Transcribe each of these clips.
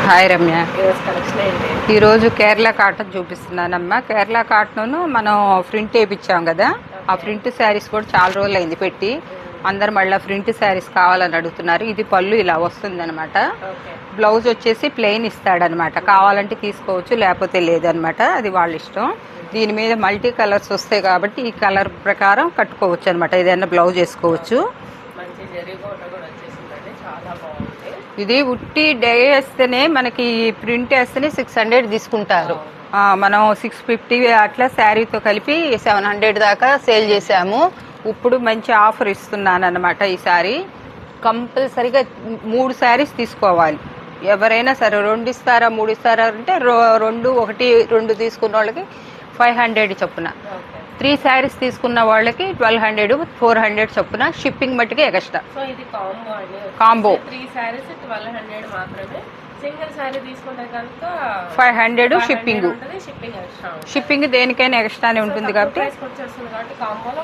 Hi Ramya. ఈరోజు collection ఏంటి? ఈరోజు కేరళ కాటన్ చూపిస్తున్నానమ్మా. కేరళ కాటన్ మనం ప్రింట్ వేయించాం కదా, ఆ ప్రింట్ శారీస్ కూడా చాలా రోజులు అయింది పెట్టి. అందరు మళ్ళీ ప్రింట్ శారీస్ కావాలని అడుగుతున్నారు. ఇది పళ్ళు ఇలా వస్తుంది అనమాట. బ్లౌజ్ వచ్చేసి ప్లెయిన్ ఇస్తాడనమాట. కావాలంటే తీసుకోవచ్చు, లేకపోతే లేదనమాట, అది వాళ్ళ ఇష్టం. దీని మీద మల్టీ కలర్స్ వస్తాయి కాబట్టి ఈ కలర్ ప్రకారం కట్టుకోవచ్చు అనమాట. ఏదైనా బ్లౌజ్ వేసుకోవచ్చు. ఇది ఉట్టి డే వేస్తేనే మనకి ప్రింట్ వేస్తేనే 600 తీసుకుంటారు. మనం 650 అట్లా శారీతో కలిపి 700 దాకా సేల్ చేసాము. ఇప్పుడు మంచి ఆఫర్ ఇస్తున్నాను అనమాట. ఈసారి కంపల్సరీగా 3 శారీస్ తీసుకోవాలి. ఎవరైనా సరే 2 ఇస్తారా 3 ఇస్తారా అంటే 2 తీసుకున్న వాళ్ళకి 500 చొప్పున, 3 శారీస్ తీసుకున్న వాళ్ళకి 1200, 400 చొప్పున. షిప్పింగ్ మట్టుకే ఎక్స్ట్రా. సో ఇది కాంబో 3 శారీస్ 1200 మాత్రమే. సింగిల్ శారీ తీసుకుంటే కనుక 500 షిప్పింగ్. షిప్పింగ్ దేనికైనా ఎక్స్ట్రానే ఉంటుంది కాబట్టి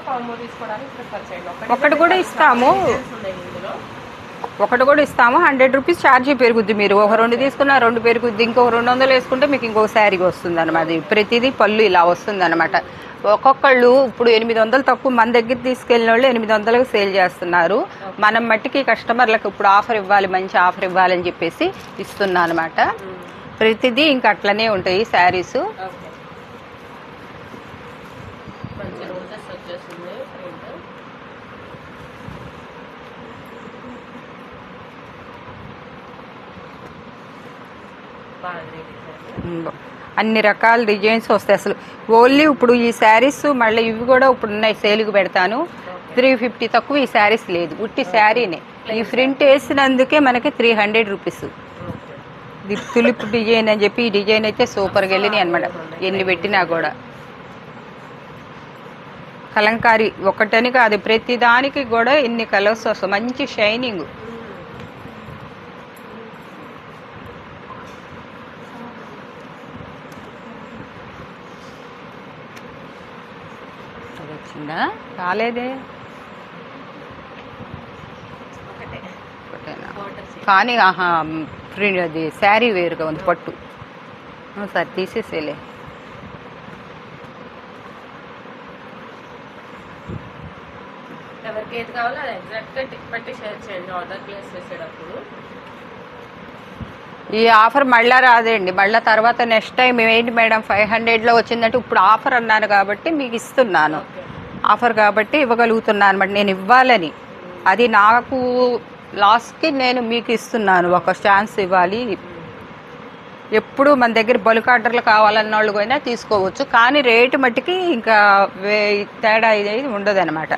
కాంబో తీసుకోవడానికి ప్రిఫర్ చేయండి. ఒకటి కూడా ఇస్తాము, 100 రూపీస్ ఛార్జీ పెరుగుద్ది. మీరు ఒక 2 తీసుకున్నా 2 పెరుగుద్ది. ఇంకొక 200 వేసుకుంటే మీకు ఇంకొక శారీగా వస్తుంది అనమాట. ప్రతిదీ పళ్ళు ఇలా వస్తుంది అనమాట. ఒక్కొక్కళ్ళు ఇప్పుడు 800 తక్కువ మన దగ్గర తీసుకెళ్ళిన వాళ్ళు 800కి సేల్ చేస్తున్నారు. మనం మట్టికి కస్టమర్లకు ఇప్పుడు ఆఫర్ ఇవ్వాలి, మంచి ఆఫర్ ఇవ్వాలని చెప్పేసి ఇస్తున్నా అనమాట. ప్రతిదీ ఇంకా అట్లనే ఉంటాయి శారీస్. అన్ని రకాల డిజైన్స్ వస్తాయి అసలు. ఓన్లీ ఇప్పుడు ఈ శారీస్ మళ్ళీ ఇవి కూడా ఇప్పుడు ఉన్నాయి, సేల్కి పెడతాను. 350 తక్కువ ఈ శారీస్ లేదు. ఉట్టి శారీనే ఈ ప్రింట్ వేసినందుకే మనకి 300 రూపీస్. ఇది తులిప్ డిజైన్ అని చెప్పి ఈ డిజైన్ అయితే సూపర్గా వెళ్ళినాయి అనమాట. ఎన్ని పెట్టినా కూడా కలంకారీ ఒకటని కాదు, ప్రతి దానికి కూడా ఎన్ని కలర్స్ వస్తాయి. మంచి షైనింగ్. వచ్చిందా? రాలేదే కానీ ప్రింట్ అది శారీ వేరుగా ఉంది, పట్టు. సరే తీసేసేలే. ఎవరికి ఏది కావాలో అది ఎగ్జాక్ట్గా టిక్ పెట్టి షేర్ చేయండి ఆర్డర్ ప్లేస్ చేసేటప్పుడు. ఈ ఆఫర్ మళ్ళీ రాదండి. మళ్ళీ తర్వాత నెక్స్ట్ టైం ఏంటి మేడం 500లో వచ్చిందంటే ఇప్పుడు ఆఫర్ అన్నాను కాబట్టి మీకు ఇస్తున్నాను. ఆఫర్ కాబట్టి ఇవ్వగలుగుతున్నాను అనమాట. నేను ఇవ్వాలని, అది నాకు లాస్ట్కి నేను మీకు ఇస్తున్నాను. ఒక ఛాన్స్ ఇవ్వాలి. ఎప్పుడు మన దగ్గర బల్క్ ఆర్డర్లు కావాలన్న వాళ్ళు అయినా తీసుకోవచ్చు. కానీ రేటు మట్టుకి ఇంకా తేడా ఇది ఉండదు అనమాట.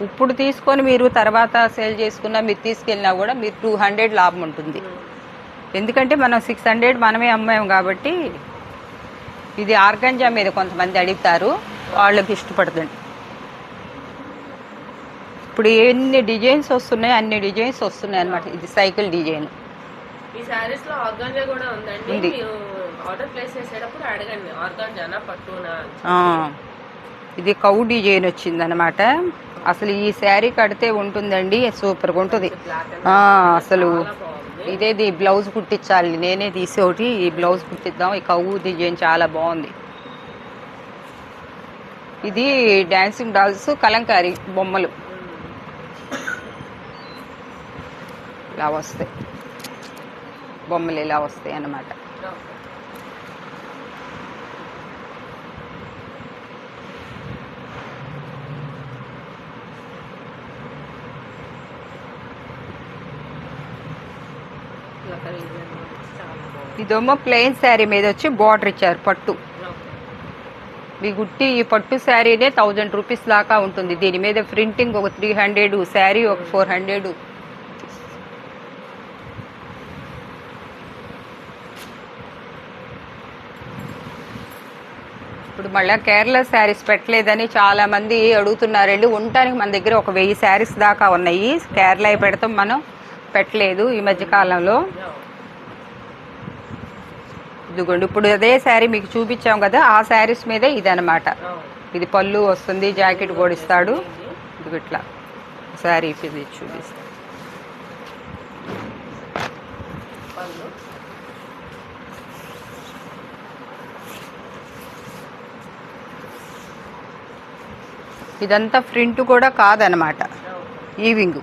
ఇప్పుడు తీసుకొని మీరు తర్వాత సేల్ చేసుకున్నా, మీరు తీసుకెళ్ళినా కూడా మీరు 200 లాభం ఉంటుంది. ఎందుకంటే మనం 600 మనమే అమ్మాము కాబట్టి. ఇది ఆర్గంజా మీద కొంతమంది అడుగుతారు, వాళ్ళకి ఇష్టపడుతుంది. ఇప్పుడు ఎన్ని డిజైన్స్ వస్తున్నాయి, అన్ని డిజైన్స్ వస్తున్నాయి అనమాట. ఇది సైకిల్ డిజైన్. ఈ సారీస్ లో ఆర్గాంజా కూడా ఉందండి. ఆర్డర్ ప్లేస్ చేసేటప్పుడు అడగండి ఆర్గాంజానా పట్టునా. ఇది కౌ డిజైన్ వచ్చింది అనమాట. అసలు ఈ శారీ కడితే ఉంటుందండి, సూపర్గా ఉంటుంది అసలు. ఇదేది బ్లౌజ్ కుట్టించాలి, నేనే తీసి ఒకటి ఈ బ్లౌజ్ కుట్టిద్దాం. ఈ కవ్వు డిజైన్ చాలా బాగుంది. ఇది డాన్సింగ్ డాల్స్ కలంకారీ బొమ్మలు ఇలా వస్తాయి. బొమ్మలు ఇలా వస్తాయి అన్నమాట. ఇదేమో ప్లెయిన్ శారీ మీద వచ్చి బార్డర్ ఇచ్చారు పట్టు. మీ గుట్టి ఈ పట్టు శారీనే 1000 రూపీస్ దాకా ఉంటుంది. దీని మీద ప్రింటింగ్ ఒక 300, శారీ ఒక 400. ఇప్పుడు మళ్ళీ కేరళ శారీస్ పెట్టలేదని చాలా మంది అడుగుతున్నారండి. ఉండటానికి మన దగ్గర ఒక 1000 శారీస్ దాకా ఉన్నాయి. కేరళ పెడతాం, మనం పెట్టలేదు ఈ మధ్యకాలంలో. ఇదిగోండి ఇప్పుడు అదే శారీ మీకు చూపించాం కదా, ఆ శారీస్ మీదే ఇదనమాట. ఇది పళ్ళు వస్తుంది, జాకెట్ కూడా ఇస్తాడు. ఇది ఇట్లా శారీ చూపిస్తాడు. ఇదంతా ప్రింట్ కూడా కాదనమాట, ఓకే. ఈవింగ్.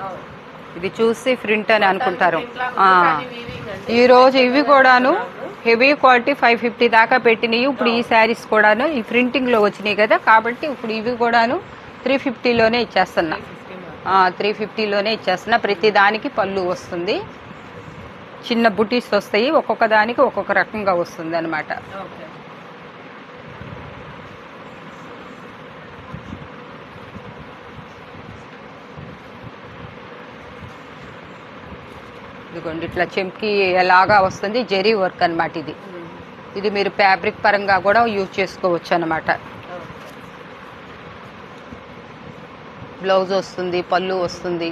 అవును. ఇది చూసి ప్రింట్ అని అనుకుంటారు. ప్రింట్లా ఆ. ఉంది, కానీ వీవింగ్ అండి. ఈరోజు ఇవి కూడాను చెప్తున్నాను. హెవీ క్వాలిటీ 550 దాకా పెట్టినవి. ఇప్పుడు ఈ శారీస్ కూడాను ఈ ప్రింటింగ్లో వచ్చినాయి కదా, కాబట్టి ఇప్పుడు ఇవి కూడాను 350లోనే ఇచ్చేస్తున్నా. 350 మాత్రం. 350లోనే ఇచ్చేస్తున్నా. ప్రతి దానికి పళ్ళు వస్తుంది, చిన్న బుటీస్ వస్తాయి, ఒక్కొక్క దానికి ఒక్కొక్క రకంగా వస్తుంది అనమాట. ఓకే. ఇదిగోండి ఇట్లా చెంకి ఎలాగా వస్తుంది, జెరీ వర్క్ అనమాట ఇది. ఉమ్. ఇది మీరు ఫ్యాబ్రిక్ పరంగా కూడా యూజ్ చేసుకోవచ్చు అనమాట. ఓకే. బ్లౌజ్ వస్తుంది, పళ్ళు వస్తుంది.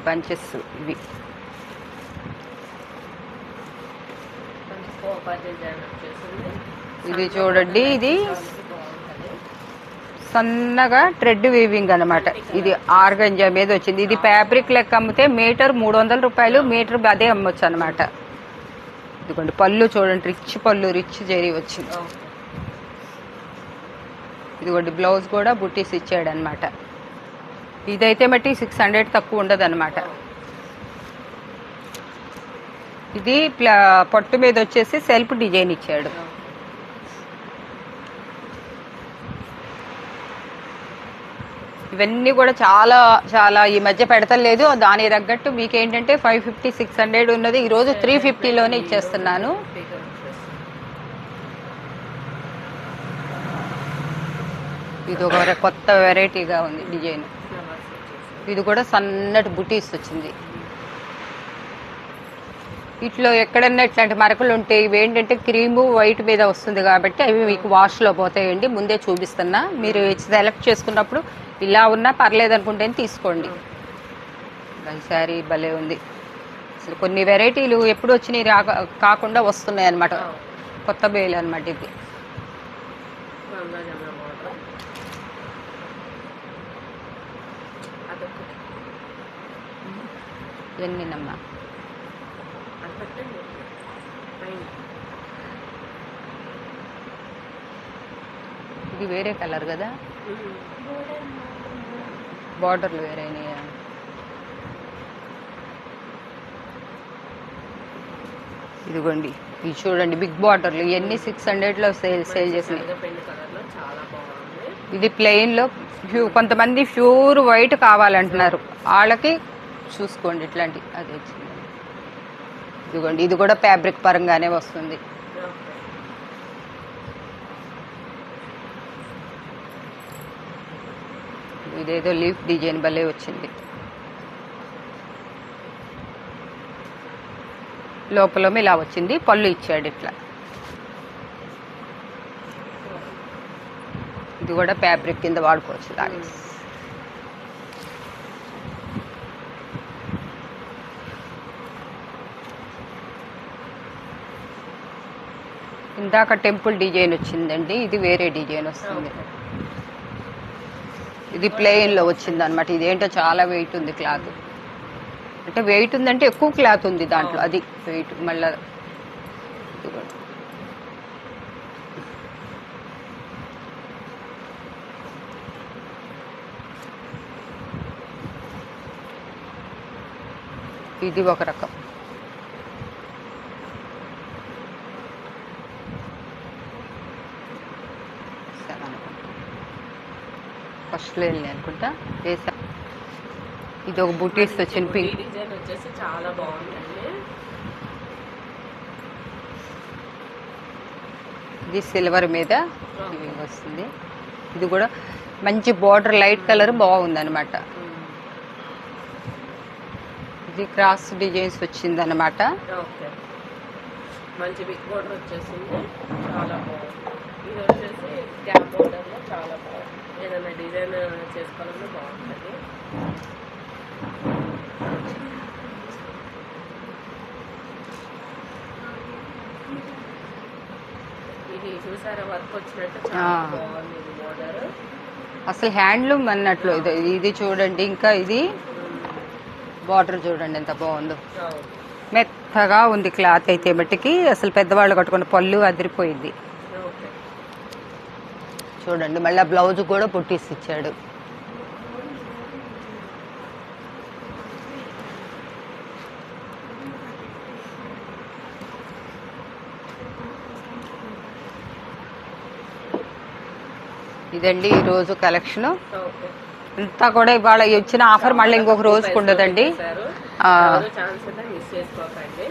బంచెస్ ఇవి. కొంచెం కోపర్ డిజైన్ వచ్చేసింది. ఇది చూడండి, ఇది బాగుంటది. సన్నగా థ్రెడ్ వీవింగ్ అనమాట. ఇది ఆర్గంజా మీద వచ్చింది. ఇది ఫ్యాబ్రిక్ లెక్క అమ్మితే మీటర్ 300 రూపాయలు, మీటర్ అదే అమ్మొచ్చు అనమాట. ఇదిగోండి పళ్ళు చూడండి, రిచ్ పళ్ళు, రిచ్ జరీ వచ్చింది. ఓకే. ఇదిగోండి బ్లౌజ్ కూడా బుట్టీస్ ఇచ్చాడు అనమాట. ఇదైతే మట్టి 600 తక్కువ ఉండదు అనమాట. ఇది పట్టు మీద వచ్చేసి సెల్ఫ్ డిజైన్ ఇచ్చాడు. ఇవన్నీ కూడా చాలా చాలా ఈ మధ్య పెడతలేదు. దానికి తగ్గట్టు మీకేంటంటే 550 600 ఉన్నది ఈరోజు 350లోనే ఇచ్చేస్తున్నాను. ఇది ఒక కొత్త వెరైటీగా ఉంది డిజైన్. ఇది కూడా సన్నటి బుటీస్ వచ్చింది. ఇట్లో ఎక్కడన్నా ఇట్లాంటి మరకలు ఉంటాయి. ఇవి ఏంటంటే క్రీము వైట్ మీద వస్తుంది కాబట్టి అవి మీకు వాష్లో పోతాయండి. ముందే చూపిస్తున్నా, మీరు సెలెక్ట్ చేసుకున్నప్పుడు ఇలా ఉన్నా పర్లేదు అనుకుంటే తీసుకోండి. ఈ శారీ భలే ఉంది. అసలు కొన్ని వెరైటీలు ఎప్పుడు వచ్చినాయి కాకుండా వస్తున్నాయి అనమాట. కొత్త బేలు అనమాట ఇది. ఎన్నినమ్మా ఇది వేరే కలర్ కదా, బార్డర్లు వేరేనాయా? ఇదిగోండి ఇది చూడండి, బిగ్ బార్డర్లు. ఇవన్నీ 600లో సేల్ చేసినాయి. ఇది ప్లెయిన్లో కొంతమంది ప్యూర్ వైట్ కావాలంటున్నారు, వాళ్ళకి చూసుకోండి ఇట్లాంటి అది వచ్చింది. ఇదిగోండి ఇది కూడా ఫ్యాబ్రిక్ పరంగానే వస్తుంది. ఇదేదో లీఫ్ డిజైన్ భలే వచ్చింది. లోపల ఇలా వచ్చింది, పళ్ళు ఇచ్చాడు ఇట్లా. ఇది కూడా ఫ్యాబ్రిక్ కింద వాడుకోవచ్చు లాగా. ఇందాక టెంపుల్ డిజైన్ వచ్చిందండి, ఇది వేరే డిజైన్ వస్తుంది. ఇది ప్లెయిన్లో వచ్చింది అనమాట. ఇదేంటో చాలా వెయిట్ ఉంది క్లాత్. అంటే వెయిట్ ఉందంటే ఎక్కువ క్లాత్ ఉంది దాంట్లో, అది వెయిట్. మళ్ళా ఇది ఒక రకం. ఫస్ట్ వెళ్ళి అనుకుంటా వేసా. ఇది ఒక బుటీస్ వచ్చింది, పింక్ డిజైన్ వచ్చేసి చాలా బాగుందండి. ఇది సిల్వర్ మీద ఇవి వస్తుంది. ఇది కూడా మంచి బార్డర్, లైట్ కలర్ బాగుంది అనమాట. ఇది క్రాస్ డిజైన్స్ వచ్చింది అనమాట. ఓకే. మంచి బిగ్ బోర్డర్ వచ్చేసింది, చాలా బాగుంది. ఇది వచ్చేసి గ్యాప్ బోర్డర్లో చాలా బాగుంది. ఏదైనా డిజైన్ చేసుకోవాలన్నా బాగుంటుంది. ఇది చూసారా వర్క్ వచ్చినట్టు చాలా బాగుంది. ఇది బోర్డర్ అసలు హ్యాండ్లూమ్ అన్నట్లు. ఇది చూడండి, ఇంకా ఇది బార్డర్ చూడండి ఎంత బాగుందో, మెత్త మెత్తగా ఉంది క్లాత్ అయితే మట్టికి అసలు పెద్దవాళ్ళు కట్టుకున్న పళ్ళు అదిరిపోయింది. ఓకే. చూడండి మళ్ళీ బ్లౌజ్ కూడా పుట్టిసి ఇచ్చాడు. ఇదండి ఈ రోజు కలెక్షన్ ఓకే. అంతా కూడా. ఇవాళ వచ్చిన ఆఫర్ మళ్ళీ ఇంకొక రోజుకు ఉండదండి. ఛాన్స్ అయితే మిస్ చేసుకోకండి.